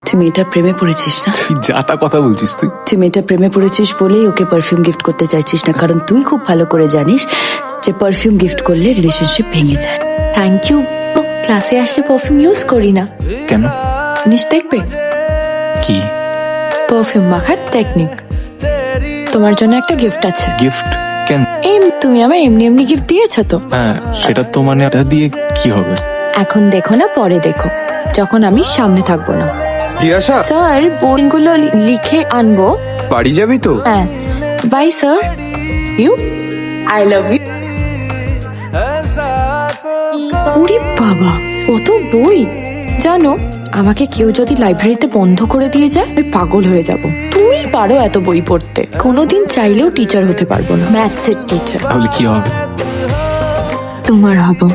তুই মেয়েটা প্রেমে পড়েছিস না? তুই যা তা কথা বলছিস তুই। তুই মেয়েটা প্রেমে পড়েছিস বলেই ওকে পারফিউম গিফট করতে চাইছিস না, কারণ তুই খুব ভালো করে জানিস যে পারফিউম গিফট করলে রিলেশনশিপ ভেঙে যায়। Thank you. ক্লাসে আসলে পারফিউম ইউজ করি না। কেন? জিনিস দেখবে, কি পারফিউম মাখার টেকনিক। তোমার জন্য একটা গিফট আছে। গিফট? কেন? তুমি আমায় এমনি এমনি গিফট দিয়েছো তো। হ্যাঁ, সেটা তো মানে এটা দিয়ে কি হবে? এখন দেখো না, পরে দেখো, যখন আমি সামনে থাকবো না। দিয়াশা, স্যার, বইগুলো লিখে আনবো। বাড়ি যাবি তো? হ্যাঁ, bye sir. You, I love you. ওরে বাবা, কত বই! জানো, আমাকে কেউ যদি লাইব্রেরিতে বন্ধ করে দিয়ে যায়, আমি পাগল হয়ে যাব। তুমি পারো এত বই পড়তে। কোনোদিন চাইলেও টিচার হতে পারবো না, ম্যাথসের টিচার। তাহলে কি হবে? তোমার হবো।